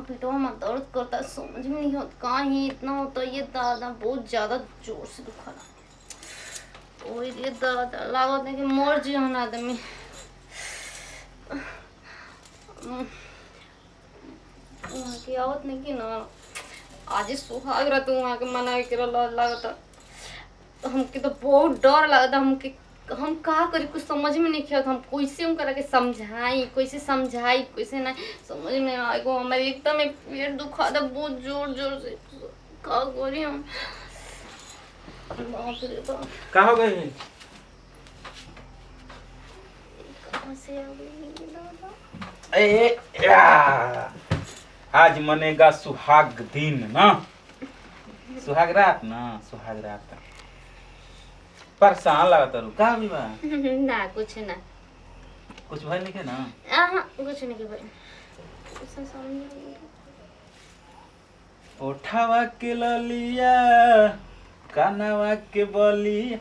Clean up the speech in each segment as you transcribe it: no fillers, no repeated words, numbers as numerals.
पेटवा में दर्द करता, समझ में नहीं होता कहीं इतना होता। ये दादा बहुत ज्यादा जोर से दुखा रहा। ओए ये दादा लागत है कि मर जी हन आदमी। वहाँ की आवत नहीं कि ना आज सुहाग रहा तो वहाँ के मना के लागत हमके तो बहुत डर लगता। हमके हम कहा करी कुछ समझ में नहीं किया। हम कैसे हम करा के समझाई, कैसे नहीं समझ में आएगा। हमारे एकदम पेट दुखा था बहुत जोर जोर से। का करी हम। बाप रे बाप का हो गई? कहाँ से आ गई दादा? आज मनेगा सुहाग दिन ना, सुहाग रात ना, सुहाग रात। परेशान लगता रू का भी बा? ना कुछ ना, कुछ भय नहीं के ना? कुछ नहीं के भाई। कुछ समझ ओठावा के ललिया कानावा के बलिया।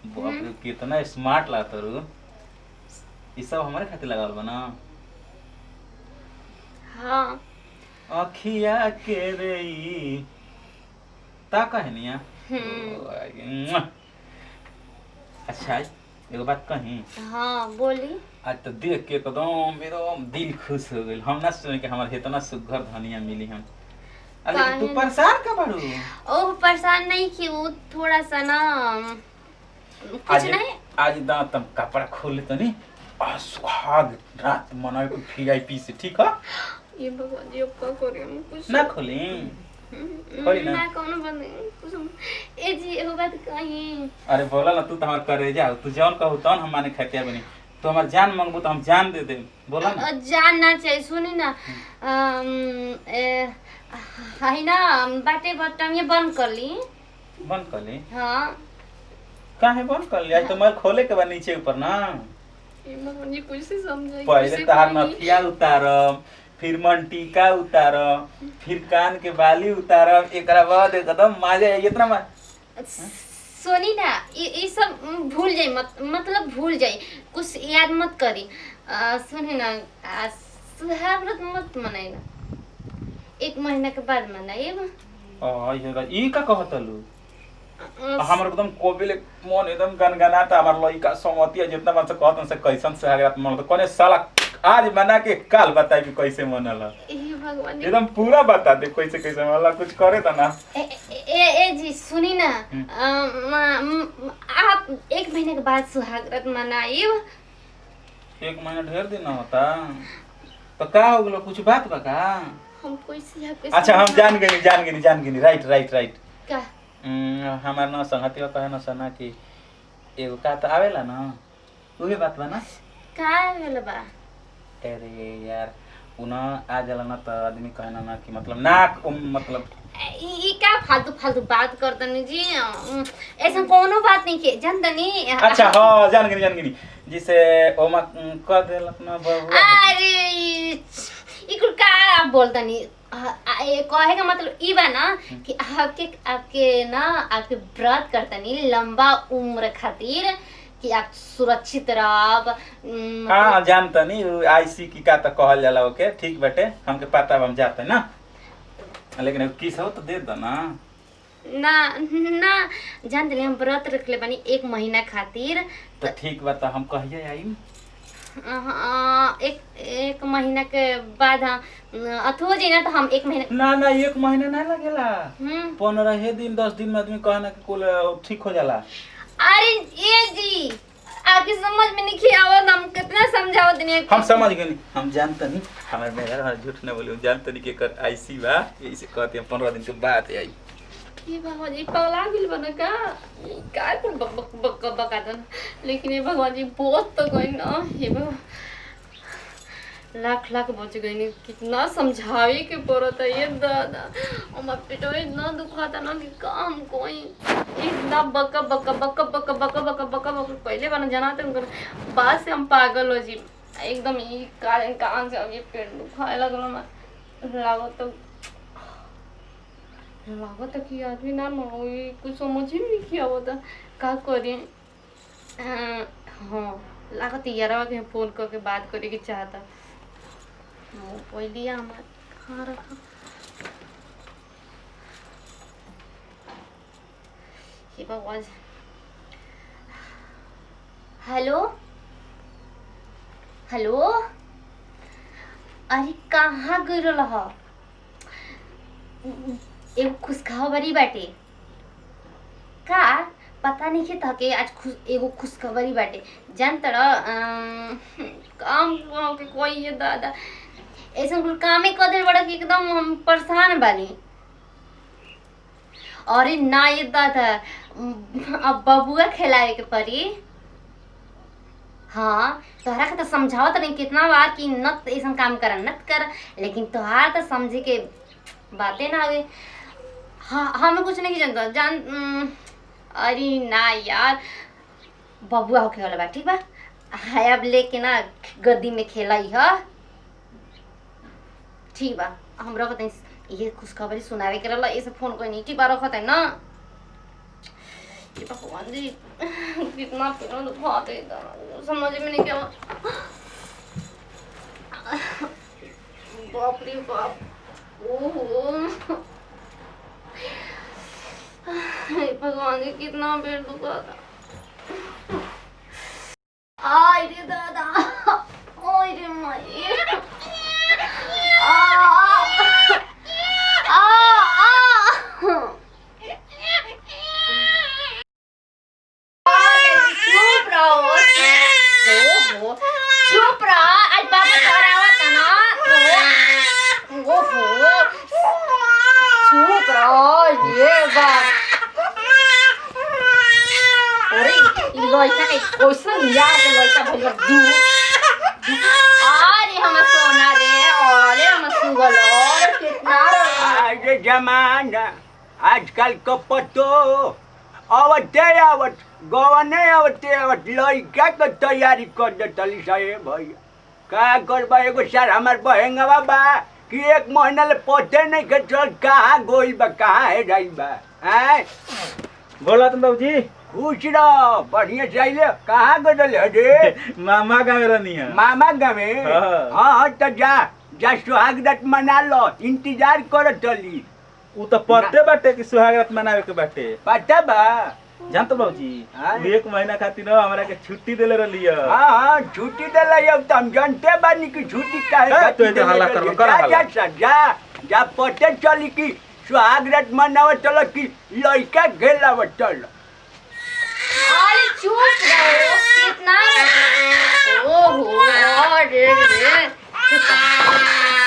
बाप रे कितना स्मार्ट लगता रू। ये सब हमारे खातिर लगावल बा ना? हाँ। अखिया के रेई ता कहनिया। अच्छा एगो बात कही? हाँ बोली। आज तो देख के एकदम दिल खुश हो गइल। हम ना सोचे कि हमारे इतना सुघर धनिया मिली हम। लेकिन तू परेशान का बाड़ू? ओह परेशान नहीं की, वो थोड़ा सा ना कुछ नहीं। आज दांत हम कपड़ा खोल लेते नहीं। सुहाग रात मनाए को वीआईपी से, ठीक है? ये भगवान जी अब क्या करें हम? कुछ ना खोली ना कौन बंद कुछ। ए जी एगो बात कही। अरे बोला ना, तू तो हमार करे जा। तू जौन कहू तौन हम माने खतिया बनी। तू हमार जान मांगबू तो हम जान दे दे। बोला ना। जान ना चाहिए, सुनी ना। है ना बाटे बटन ये बंद कर ली। बंद कर ली? हाँ। काहे बंद कर ली? आज तो मैं खोले के बाद नीचे ऊपर ना। ये भगवान जी कुछ से समझाई। पहले तार नथिया उतारम, फिर मन टीका उतारम, फिर कान के बाली उतारम, एकरा बाद एकदम मजा इतना सुनी ना ये सब भूल जाए मत, मतलब भूल जाए, कुछ याद मत करी। सुनी ना सुहाग रात मत मनाई ना, 1 महीना के बाद मनाइब। ई का कहतलू? हमर एकदम कोबिले मन एकदम गनगनाता। हमर लइका समतिया जितना मन से कहतन से कैसन सुहाग रात मन तो कोने साला आज बना के काल बताई भी कैसे मनल। ए भगवान एकदम पूरा बता दे कैसे कैसे मनल। कुछ करे त ना। ए जी सुनी ना, आप 1 महीने के बाद सुहाग रात मनाइब। 1 महीना ढेर दिन होता तो का हो गलो? कुछ बात बा का? हम कैसे अच्छा हम जान गनी। राइट का हमार ना संगतिया कहे ना सना कि एगो का त आवेला ना, उहे बात बा ना। का भेल बा? अरे यार उना आ जाला ना त आदमी कहना ना कि मतलब ना मतलब ई का फालतू बात करतनी जी। ऐसा कोनो बात नहीं के जानतनी। अच्छा हां जान गनी जिसे ओमा क देल अपना बहू। अरे ई कुल का बोलतनी? कहे का मतलब ई बा ना कि आपके ना आपके व्रत करतनी लंबा उम्र खातिर कि आप सुरक्षित रहब। हाँ जानता नहीं आईसी की का त कहल जाला ओके, ठीक बाटे हमके पता हम जाते ना। लेकिन किस हो तो दे दो ना। ना जानते हम व्रत रखले बानी 1 महीना खातिर। तो ठीक बा त हम कहिए आई। एक महीना के बाद अथो जी ना तो हम 1 महीना ना 1 महीना ना लगेला। 15 दिन 10 दिन में आदमी कहना कि कुल ठीक हो जाला। अरे ये जी आपकी समझ में नहीं आवत। हम कितना समझाओ दुनिया हम समझ गए। हम जानते नहीं हमारे मेरा झूठ ना बोले। जानते नहीं कि कर आईसी बा ऐसे कहते हैं 15 दिन के बाद आई। ये भगवान जी पगला गेल बना का बका दन। लेकिन ये भगवान जी बहुत तो गई ना। ये लाख बच गई नहीं। कितना समझावे के पड़त है ये दादा। हमारा पेट इतना दुखाता ना कि काम कोई इतना बका पहले बना जाना था उनका बात से हम पागल हो जी एकदम। ये कान से अब ये पेट दुखाए लगल। लागत कि आदमी ना कुछ समझ ही नहीं किया होता का करें। हाँ लागत यारवा के फोन करके बात करे के चाहता। पहले हमार हाँ रखो। ये आवाज। हेलो हेलो, अरे कहाँ गई रहा? एगो खुशखबरी बाटे का, पता नहीं के तहके आज एगो खुशखबरी बाटे। जान तड़ा काम के कोई ये दादा ऐसा कुल कामे कर दे बड़ा कि एकदम हम परेशान बानी। अरे ना ये दादा, अब बबुआ खिलावे के पड़ी। हाँ तोहरा के तो समझावत नहीं कितना बार कि नत ऐसा काम कर नत कर, लेकिन तोहार तो समझे के बातें ना आवे। हाँ हमें कुछ नहीं जानता जान। अरे ना यार, बबुआ होके वाला बा, ठीक बा। है अब लेके ना गद्दी में खेला ही है, ठीक बा। हम रखत हैं ये खुशखबरी सुनावे के रहला, ऐसे फोन कोई नहीं, ठीक बा रखत है ना। ये भगवान जी कितना पेड़ दुखाते समझ में नहीं क्या। बाप रे बाप, ओहो भगवान जी कितना पेड़ दुखाता। आय रे दादा, ओय रे माई, चुप रहा, आज बाबा करावत ना। ओहो चुप रहो, ये बात। अरे लड़का के कैसन यार के लड़का भइल दू। अरे हम सोना रे, अरे हम सुगल, और कितना आगे जमाना आजकल को पतो आवते आवत गवने आवते आवत लड़का के तैयारी कर देतली साहेब भैया। का करबा एगो सर हमार बहेंगवा बा कि 1 महीना ले पते नहीं के चल कहाँ गोइल बा, कहाँ है जाइल बा। हैं बोला तुम बाबूजी? खुश रहो, बढ़िया चाहिए। कहाँ गदल है रे? मामा गाँव रहनी है। मामा गावे? हाँ तो जा जा सुहागरात मना लो, इंतजार करत चली। उ तो पते बाटे कि सुहागरात मनावे के बाटे। पता बा? जान तो बाबूजी, हाँ? 1 महीना खातिर हमरा के छुट्टी देले रहली है। हाँ छुट्टी देला अब तो हम जानते बानी कि छुट्टी काहे तो इधर हल्ला करबो, कर हल्ला। जा जा जा पते चली कि सुहागरात मनावत चल कि लड़का घेलावत चल। अरे चुप रहो, कितना ओहो अरे रे।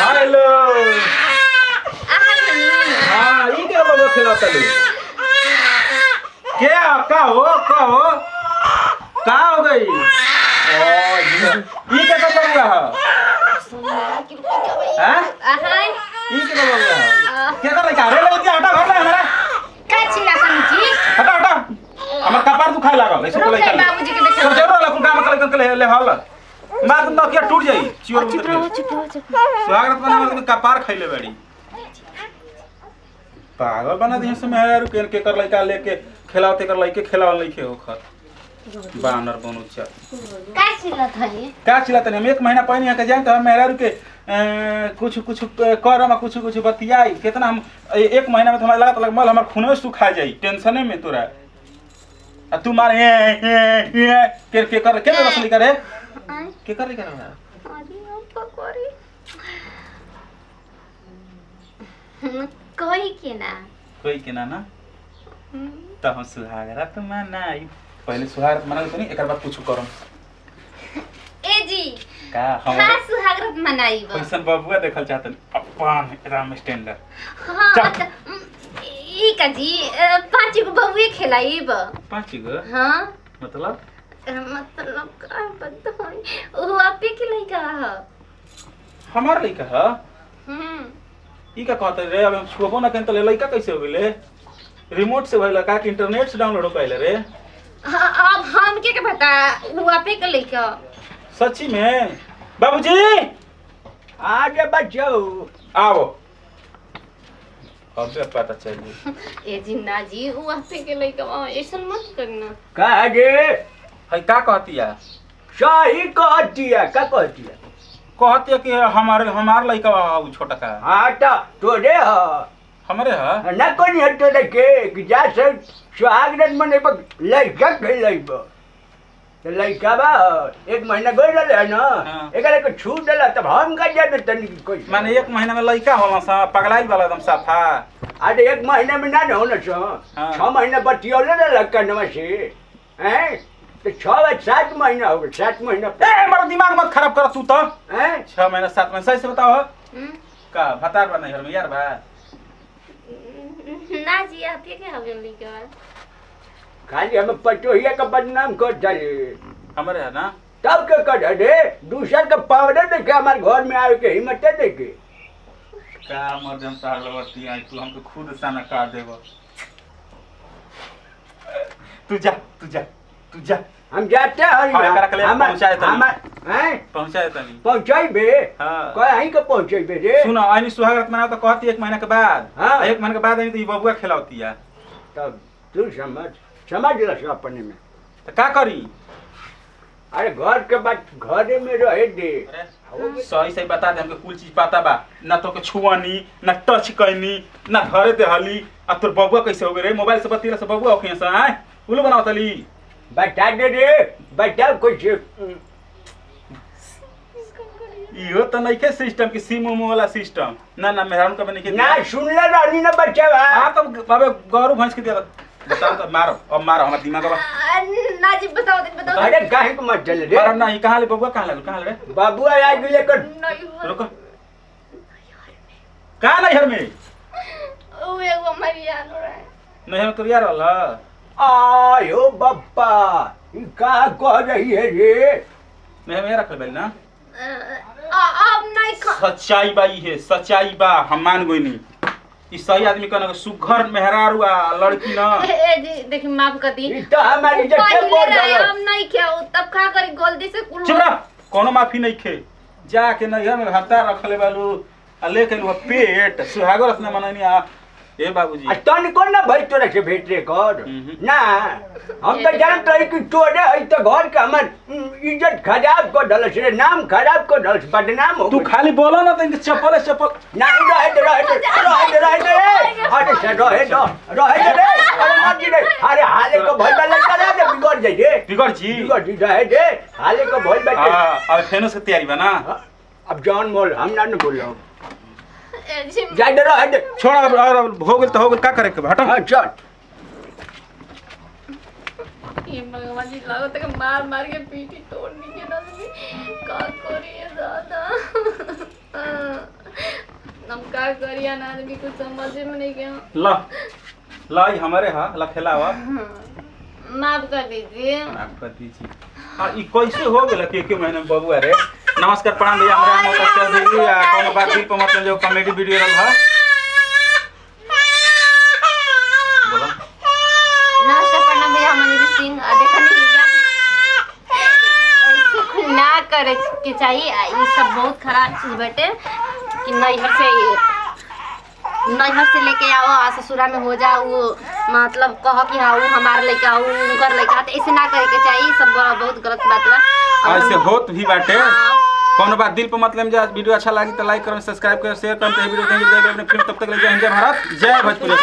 हेलो हाँ ई के बाबा खिलाता ले क्या का हो का हो गई? ओ ई के तो बन रहा हैं? ई के तो बन रहा क्या कर रहा है? रे ले हटा घर ले हमारा का चिल्ला जी, हटा हटा हमर कपार दुखाए लागल ऐसे को लेकर बाबूजी के देखो जरूर वाला कुल काम कर ले हल मार दम नकिया टूट जाई चियोर चुप रहो स्वागत बनावे के कपार खइले बाड़ी पागल बना दिए से मेहरारू के कर लइका लेके खिलावते कर लइके खिलाव लइके होखत बानर बनु चा का चिल्लत है ये? का चिल्लात हम 1 महीना पहले यहाँ के जाए तो हम मेहरारू के कुछ करम कुछ बतियाई कितना हम 1 महीना में तो हमारा लगा मल हमार खून सुखा जाई टेंशने में तोरा आ तू मार के कर के रसली करे के कर लिखा रहा? अरे हम पकोरी कोई के ना तो हम सुहागरात मनाई पहले सुहागरात मना तो नहीं एक बार कुछ करम ए जी का हम हां सुहागरात मनाई बा कैसन बबुआ देखल चाहतन अपन राम स्टैंडर्ड हां ई का जी 5 गो बबुए खिलाई बा 5 गो हां मतलब का बताई ओ आपे के लइका ह हमार लइका ह ई का कहत रे अब हम छुबो ना कन त लइका कैसे हो गेले रिमोट से भइला का कि इंटरनेट से डाउनलोड हो पाइले रे अब हम के बता वो आपे के लइका सच्ची में बाबूजी आगे बच्चो आओ अब पता चली ए जी ना जी वो आपे के लइका ऐसा मत करना का गे हई का कहतिया सही कहतिया का कहतिया कहते कि हमार लइका उ छोटा का हाँ तो तोरे ह हमरे ह ना कोनी हटो देखे कि जा से सुहागरात मने पर लइका खेलैब तो लइका बा 1 महीना गई रहले है ना हाँ। एकरा के छूट देला तब हम का जाने तनी कोई माने 1 महीना में लइका होला सा पगलाइल वाला एकदम साफा अरे 1 महीना में ना हो ना सो हाँ। 6 महीना बतियोले ना लक्कनवा से हैं तो 6 महीना हो गए 7 महीना ए मेरा दिमाग मत खराब कर तू तो हैं 6 महीना 7 महीना सही से बताओ हम्म? का भतार बा नहीं घर में यार बा ना जी आप ये क्या हवे लइका खाली हम पटोहिया का बदनाम कर डाले हमरे है ना तब के कर दे दूसर का पावडर देखे हमारे घर में आवे के हिम्मत देखे का मर्दम तार लगती आई तू हमको खुद साना काट देबो तू जा हम जाते हैं हाँ, एकरा के लिए पहुंचाए तनी। हैं पहुंचाए तनी पहुंचाइबे हाँ। कह अहीं के पहुंचाइबे रे सुनो आइनी सुहागरात मनाओ तो कहती 1 महीना के बाद हाँ। 1 महीना के बाद आइनी तो ये बबुआ खिलावती है तब तू समझ लस अपने में तो का करी अरे घर के बात घरे में रहे दे सही सही बता दे हमके कुल चीज पता बा ना तो के छुआनी ना टच कैनी ना घरे दे हली आ तोर बबुआ कैसे हो गए रे मोबाइल से बतिला से बबुआ ओखे से आय उल्लू बनाओ तली बता दे रे बता कुछ इहो तो नहीं के सिस्टम की सिम उम वाला सिस्टम ना ना मेहरान का बने के ना सुन ले रानी ना बच्चा हां तो बाबे गौरव भैंस के दे बताओ तो मारो अब मारो हमारा दिमाग बा ना जी बताओ अरे काहे को मत चल रे मारो नहीं कहां ले बबुआ कहां ले बाबू आ गेले कर नहीं रुको का नहीं घर में ओ एगो मरिया लो रहा है नहीं हम तो यार वाला आयो बप्पा ये कहा कह रही है रे नहीं मेरा रख ले ना अब नहीं सच्चाई बा ई है सच्चाई बा हम मान गई नहीं ई सही आदमी कहना सुघर मेहरारू आ लड़की ना ए जी देखिए माफ कर दी ये तो हमारी इज्जत के बोल रहा हम नहीं क्या तब का करी गलती से कुल चुप रह कोनो माफी नहीं खे जाके नैहर में हत्ता रख ले बालू आ लेके लो पेट सुहागो रखने मननी आ ए बाबूजी आ तन को ना भाई तोरा से भेट रे कर ना हम तो जानत रही कि तोरे है तो घर का हमर इज्जत खराब कर दलस रे नाम खराब कर दलस बदनाम हो तू खाली बोलो ना तो इनके चप्पल नहीं रहे दे अरे से रहे रे अरे मत रे अरे हाले को भई वाला करा दे बिगड़ जाई रे बिगड़ जी रहे दे हाले को भई बैठे हां अब फेनो से तैयारी बना अब जॉन बोल हम ना बोल रहा हूं ए जी जाई दे रहे दे छोड़ अब हो गेल तो हो गेल का करे के हटा हां चल ये भगवान जी लागो तक मार मार के पीठी तोड़नी के ना का करिए दादा हम का करिए ना आदमी कुछ समझ में नहीं गया लाई हमारे हां लखेलावा माफ कर दीजिए माफ कर दीजिए हां ई कैसे हो गेल के महीने में बबुआ रे नमस्कार प्रणाम भैया हमरा मोटा चल देली आ कोनो बात दिल पर मतलब जो कॉमेडी वीडियो रहल है बोला नमस्कार प्रणाम भैया हम अनिल सिंह देखनी ऐसे ना करे के चाहिए ये सब बहुत खराब चीज बटे कि नैहर से लेके आओ आ ससुरा में हो जाओ मतलब कहो कि हाँ हमारे लेके आओ उनकर लेके आओ तो ऐसे ना करे के चाहिए सब बहुत गलत बात बा ऐसे होत भी बाटे कोनो बात दिल पर मतलब जा वीडियो अच्छा लगी तो लाइक करें सब्सक्राइब करें शेयर करें तो वीडियो देखें अपने फिल्म तब तक ले जय हिंद जय भारत जय भोजपुरी।